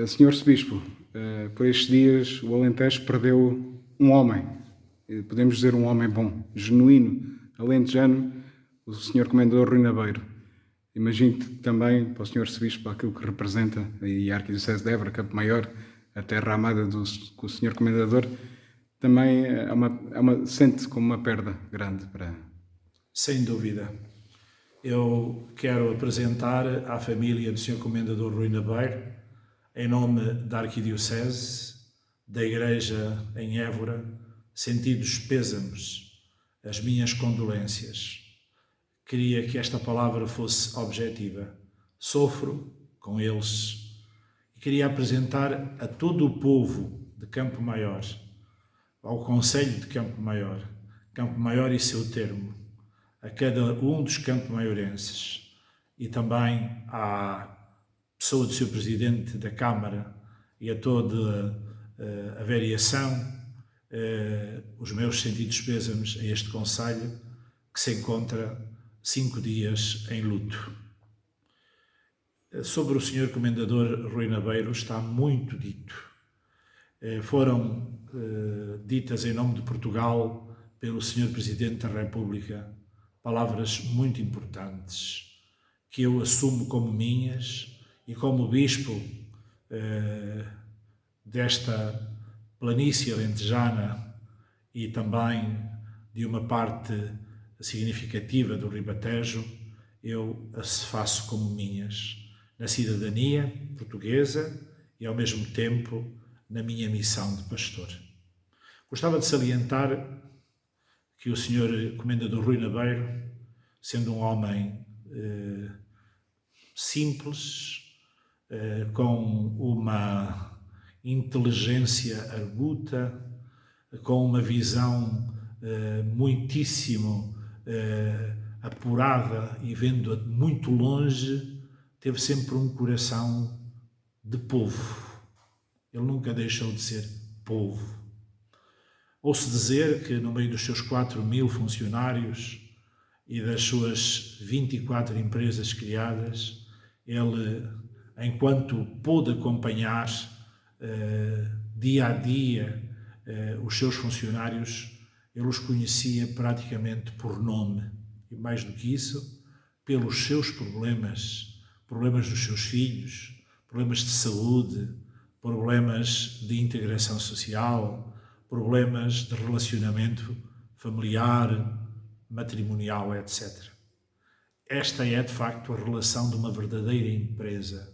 Senhor Arcebispo, por estes dias o Alentejo perdeu um homem, podemos dizer um homem bom, genuíno, alentejano, o Senhor Comendador Rui Nabeiro. Imagino que também para o Senhor Arcebispo, aquilo que representa a Arquidiocese de Évora, Campo Maior, a terra amada do Senhor Comendador, também sente como uma perda grande para... Sem dúvida. Eu quero apresentar à família do Sr. Comendador Rui Nabeiro, em nome da Arquidiocese, da Igreja em Évora, sentidos pêsames, as minhas condolências. Queria que esta palavra fosse objetiva. Sofro com eles e queria apresentar a todo o povo de Campo Maior, ao Conselho de Campo Maior e seu termo, a cada um dos campo-maiorenses e também à pessoa do Sr. Presidente da Câmara e a toda a variação, os meus sentidos pêsames a este Conselho que se encontra 5 dias em luto. Sobre o Sr. Comendador Rui Nabeiro está muito dito. Foram ditas em nome de Portugal pelo Sr. Presidente da República palavras muito importantes que eu assumo como minhas e como Bispo desta planície alentejana e também de uma parte significativa do Ribatejo, eu as faço como minhas, na cidadania portuguesa e ao mesmo tempo na minha missão de pastor. Gostava de salientar que o Sr. Comendador Rui Nabeiro, sendo um homem simples, com uma inteligência arguta, com uma visão muitíssimo apurada e vendo muito longe, teve sempre um coração de povo. Ele nunca deixou de ser povo. Ouço dizer que no meio dos seus 4.000 funcionários e das suas 24 empresas criadas, ele, enquanto pôde acompanhar dia a dia os seus funcionários, ele os conhecia praticamente por nome. E mais do que isso, pelos seus problemas dos seus filhos, problemas de saúde, problemas de integração social, problemas de relacionamento familiar, matrimonial, etc. Esta é, de facto, a relação de uma verdadeira empresa.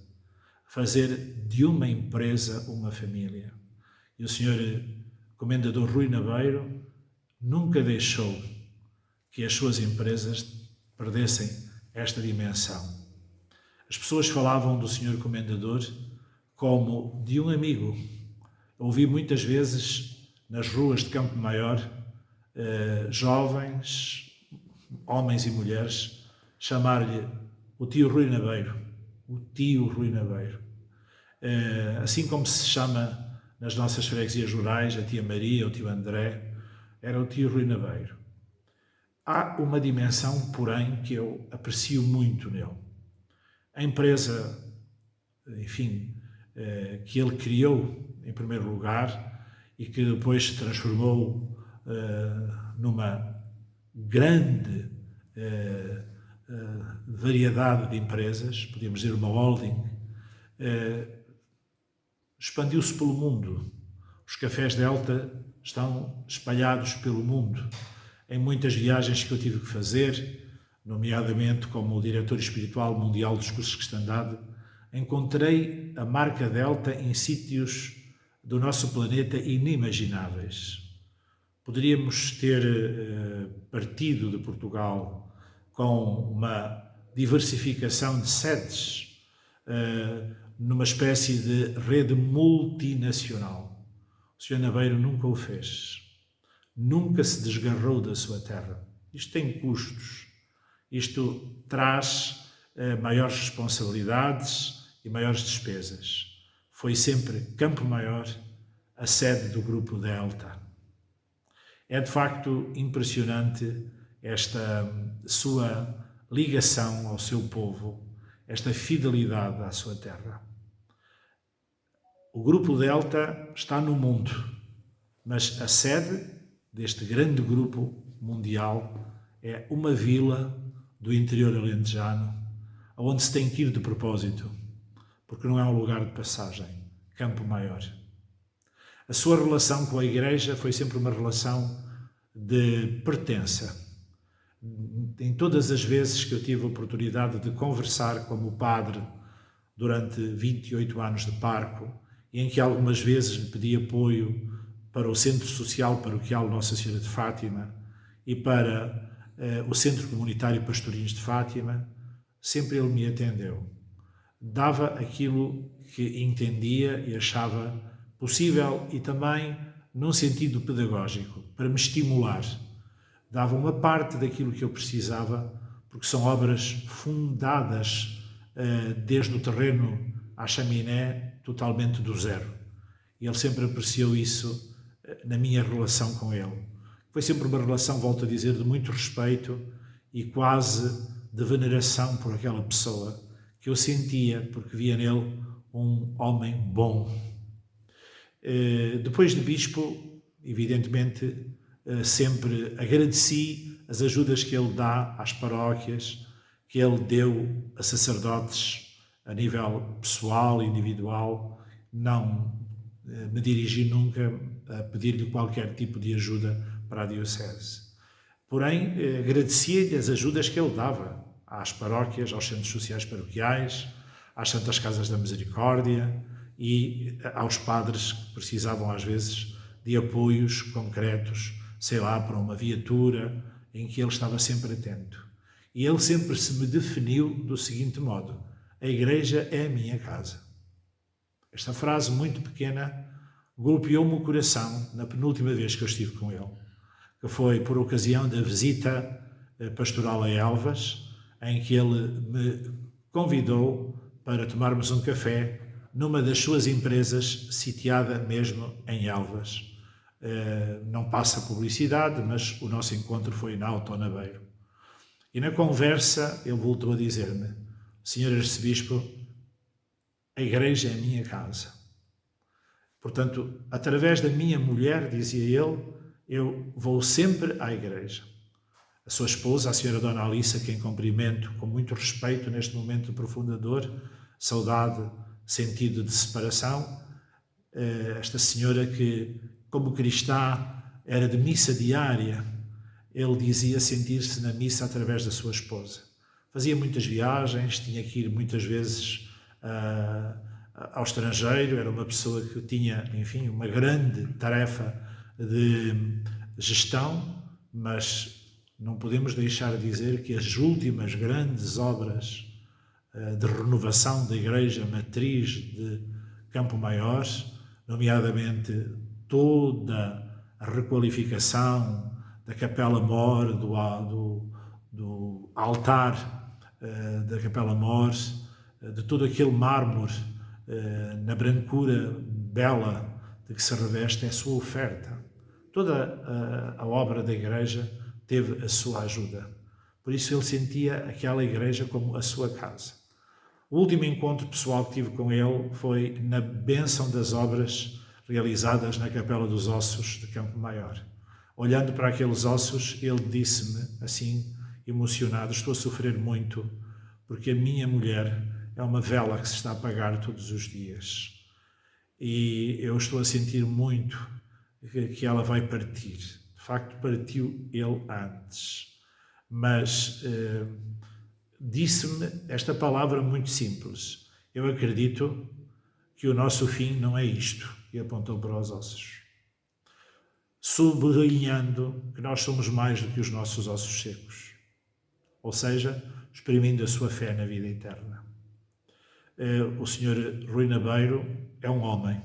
Fazer de uma empresa uma família. E o Sr. Comendador Rui Nabeiro nunca deixou que as suas empresas perdessem esta dimensão. As pessoas falavam do Sr. Comendador como de um amigo. Ouvi muitas vezes nas ruas de Campo Maior, jovens, homens e mulheres, chamar-lhe o tio Rui Nabeiro, o tio Rui Nabeiro. Assim como se chama nas nossas freguesias rurais a tia Maria, o tio André, era o tio Rui Nabeiro. Há uma dimensão, porém, que eu aprecio muito nele. A empresa, enfim, que ele criou, em primeiro lugar, e que depois se transformou numa grande variedade de empresas, podíamos dizer uma holding, expandiu-se pelo mundo. Os cafés Delta estão espalhados pelo mundo. Em muitas viagens que eu tive que fazer, nomeadamente como diretor espiritual mundial dos cursos de cristandade, encontrei a marca Delta em sítios do nosso planeta inimagináveis. Poderíamos ter partido de Portugal com uma diversificação de sedes, numa espécie de rede multinacional. O Sr. Nabeiro nunca o fez. Nunca se desgarrou da sua terra. Isto tem custos. Isto traz maiores responsabilidades e maiores despesas. Foi sempre Campo Maior a sede do Grupo Delta. É de facto impressionante esta sua ligação ao seu povo, esta fidelidade à sua terra. O Grupo Delta está no mundo, mas a sede deste grande grupo mundial é uma vila do interior alentejano, onde se tem que ir de propósito, porque não é um lugar de passagem, Campo Maior. A sua relação com a Igreja foi sempre uma relação de pertença. Em todas as vezes que eu tive a oportunidade de conversar como padre durante 28 anos de parco, e em que algumas vezes lhe pedi apoio para o Centro Social Paroquial Nossa Senhora de Fátima e para o Centro Comunitário Pastorinhos de Fátima, sempre ele me atendeu. Dava aquilo que entendia e achava possível e também num sentido pedagógico, para me estimular. Dava uma parte daquilo que eu precisava, porque são obras fundadas desde o terreno à chaminé, totalmente do zero. E ele sempre apreciou isso na minha relação com ele. Foi sempre uma relação, volto a dizer, de muito respeito e quase de veneração por aquela pessoa que eu sentia, porque via nele um homem bom. Depois de bispo, evidentemente, sempre agradeci as ajudas que ele dá às paróquias, que ele deu a sacerdotes a nível pessoal, individual. Não me dirigi nunca a pedir-lhe qualquer tipo de ajuda para a diocese. Porém, agradecia-lhe as ajudas que ele dava às paróquias, aos centros sociais paroquiais, às Santas Casas da Misericórdia e aos padres que precisavam às vezes de apoios concretos, sei lá, para uma viatura, em que ele estava sempre atento. E ele sempre se me definiu do seguinte modo: a Igreja é a minha casa. Esta frase muito pequena golpeou-me o coração na penúltima vez que eu estive com ele, que foi por ocasião da visita pastoral a Elvas, em que ele me convidou para tomarmos um café numa das suas empresas, sitiada mesmo em Elvas. Não passa publicidade, mas o nosso encontro foi na Autonaveiro. E na conversa ele voltou a dizer-me: Senhor Arcebispo, a Igreja é a minha casa. Portanto, através da minha mulher, dizia ele, eu vou sempre à Igreja. A sua esposa, a senhora Dona Alissa, quem cumprimento com muito respeito neste momento de profunda dor, saudade, sentido de separação, esta senhora que, como cristã, era de missa diária, ele dizia sentir-se na missa através da sua esposa. Fazia muitas viagens, tinha que ir muitas vezes ao estrangeiro, era uma pessoa que tinha, enfim, uma grande tarefa de gestão, mas não podemos deixar de dizer que as últimas grandes obras de renovação da Igreja Matriz de Campo Maior, nomeadamente toda a requalificação da Capela Mor, do altar da Capela Mor, de todo aquele mármore na brancura bela de que se reveste, é a sua oferta. Toda a obra da Igreja teve a sua ajuda. Por isso ele sentia aquela Igreja como a sua casa. O último encontro pessoal que tive com ele foi na bênção das obras realizadas na Capela dos Ossos de Campo Maior. Olhando para aqueles ossos, ele disse-me, assim, emocionado: estou a sofrer muito, porque a minha mulher é uma vela que se está a apagar todos os dias. E eu estou a sentir muito que ela vai partir. De facto, partiu ele antes. Mas disse-me esta palavra muito simples: eu acredito que o nosso fim não é isto. E apontou para os ossos, sublinhando que nós somos mais do que os nossos ossos secos, ou seja, exprimindo a sua fé na vida eterna. O Sr. Rui Nabeiro é um homem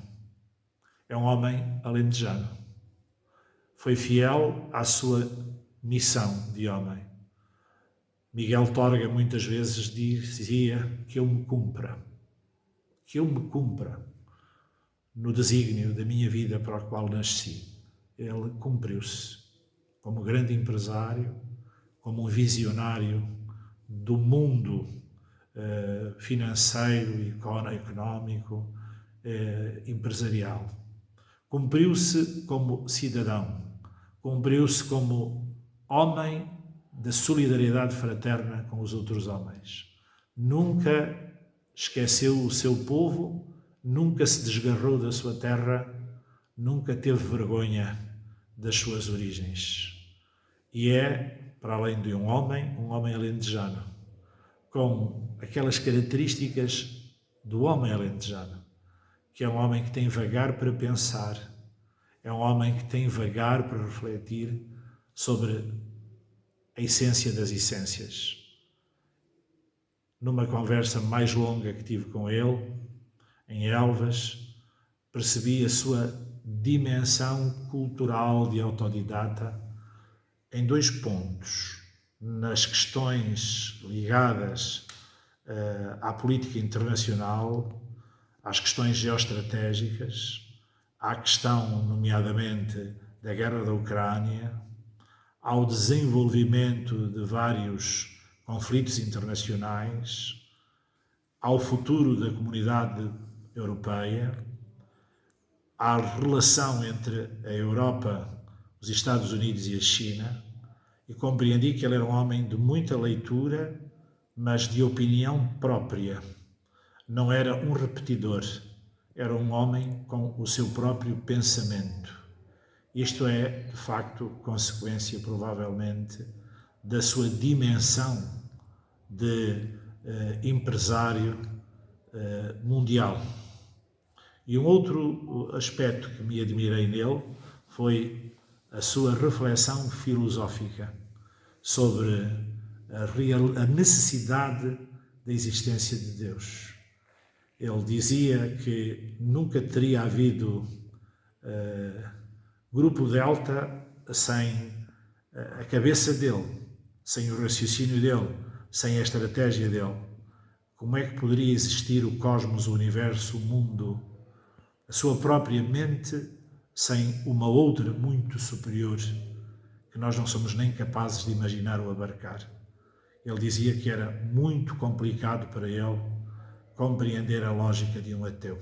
alentejano. Foi fiel à sua missão de homem. Miguel Torga muitas vezes dizia que eu me cumpra no desígnio da minha vida para o qual nasci. Ele cumpriu-se como grande empresário, como um visionário do mundo financeiro e económico, empresarial. Cumpriu-se como cidadão, cumpriu-se como homem da solidariedade fraterna com os outros homens. Nunca esqueceu o seu povo, nunca se desgarrou da sua terra, nunca teve vergonha das suas origens. E é, para além de um homem alentejano, com aquelas características do homem alentejano, que é um homem que tem vagar para pensar, é um homem que tem vagar para refletir sobre a essência das essências. Numa conversa mais longa que tive com ele, em Elvas, percebi a sua dimensão cultural de autodidata em 2 pontos. Nas questões ligadas à política internacional, às questões geoestratégicas, à questão, nomeadamente, da guerra da Ucrânia, ao desenvolvimento de vários conflitos internacionais, ao futuro da comunidade europeia, à relação entre a Europa, os Estados Unidos e a China, e compreendi que ele era um homem de muita leitura, mas de opinião própria. Não era um repetidor, era um homem com o seu próprio pensamento. Isto é, de facto, consequência, provavelmente, da sua dimensão de empresário mundial. E um outro aspecto que me admirei nele foi a sua reflexão filosófica sobre a necessidade da existência de Deus. Ele dizia que nunca teria havido grupo Delta sem a cabeça dele, sem o raciocínio dele, sem a estratégia dele. Como é que poderia existir o cosmos, o universo, o mundo, a sua própria mente, sem uma outra muito superior, que nós não somos nem capazes de imaginar ou abarcar? Ele dizia que era muito complicado para ele compreender a lógica de um ateu.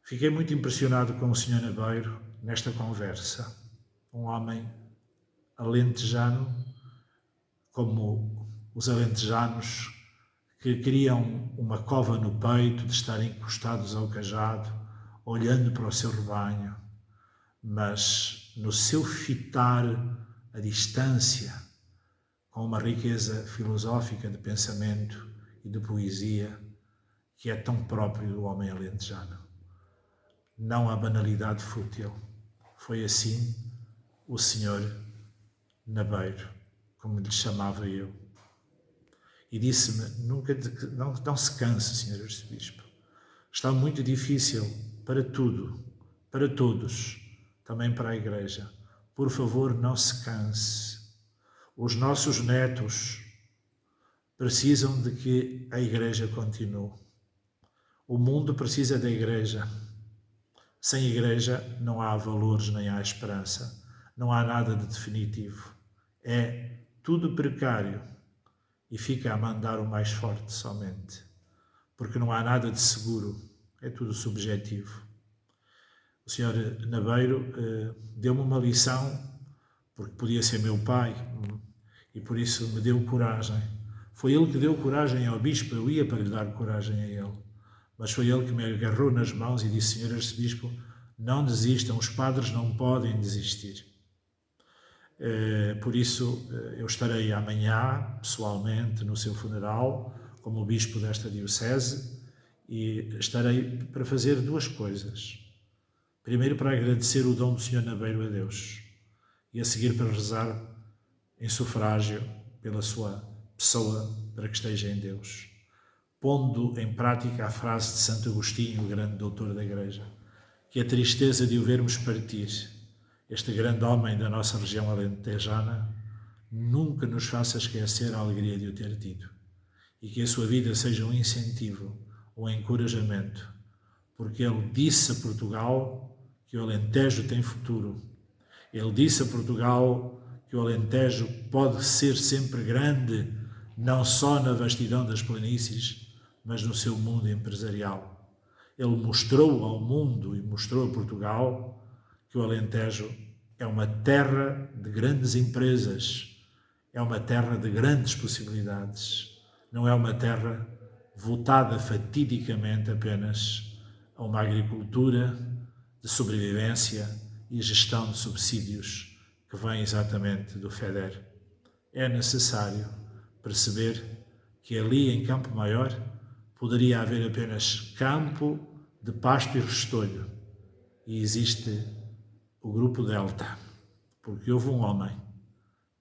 Fiquei muito impressionado com o Sr. Nabeiro nesta conversa. Um homem alentejano, como os alentejanos que criam uma cova no peito de estarem encostados ao cajado, olhando para o seu rebanho, mas no seu fitar a distância, com uma riqueza filosófica de pensamento e de poesia que é tão próprio do homem alentejano. Não há banalidade fútil. Foi assim o Sr. Nabeiro, como lhe chamava eu. E disse-me, não se canse, Sr. Arcebispo. Está muito difícil para tudo, para todos, também para a Igreja. Por favor, não se canse. Os nossos netos precisam de que a Igreja continue. O mundo precisa da Igreja. Sem Igreja não há valores nem há esperança. Não há nada de definitivo. É tudo precário e fica a mandar o mais forte somente. Porque não há nada de seguro. É tudo subjetivo. O Sr. Nabeiro deu-me uma lição, porque podia ser meu pai, e por isso me deu coragem. Foi ele que deu coragem ao bispo, eu ia para lhe dar coragem a ele. Mas foi ele que me agarrou nas mãos e disse, Sr. Arcebispo, não desistam, os padres não podem desistir. Por isso, eu estarei amanhã, pessoalmente, no seu funeral, como bispo desta diocese, e estarei para fazer 2 coisas. Primeiro, para agradecer o dom do Sr. Nabeiro a Deus, e a seguir para rezar em sufrágio pela sua pessoa, para que esteja em Deus, pondo em prática a frase de Santo Agostinho, o grande doutor da Igreja, que a tristeza de o vermos partir, este grande homem da nossa região alentejana, nunca nos faça esquecer a alegria de o ter tido, e que a sua vida seja um incentivo, um encorajamento, porque ele disse a Portugal que o Alentejo tem futuro. Ele disse a Portugal que o Alentejo pode ser sempre grande, não só na vastidão das planícies, mas no seu mundo empresarial. Ele mostrou ao mundo e mostrou a Portugal que o Alentejo é uma terra de grandes empresas, é uma terra de grandes possibilidades, não é uma terra voltada fatidicamente apenas a uma agricultura de sobrevivência e gestão de subsídios que vem exatamente do FEDER. É necessário perceber que ali em Campo Maior poderia haver apenas campo de pasto e restolho. E existe o Grupo Delta, porque houve um homem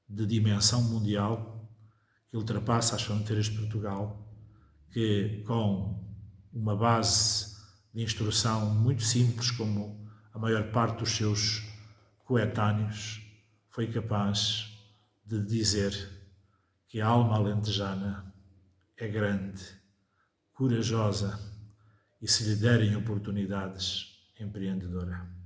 de dimensão mundial que ultrapassa as fronteiras de Portugal, que com uma base de instrução muito simples, como a maior parte dos seus coetâneos, foi capaz de dizer que a alma alentejana é grande, corajosa e, se lhe derem oportunidades, empreendedora.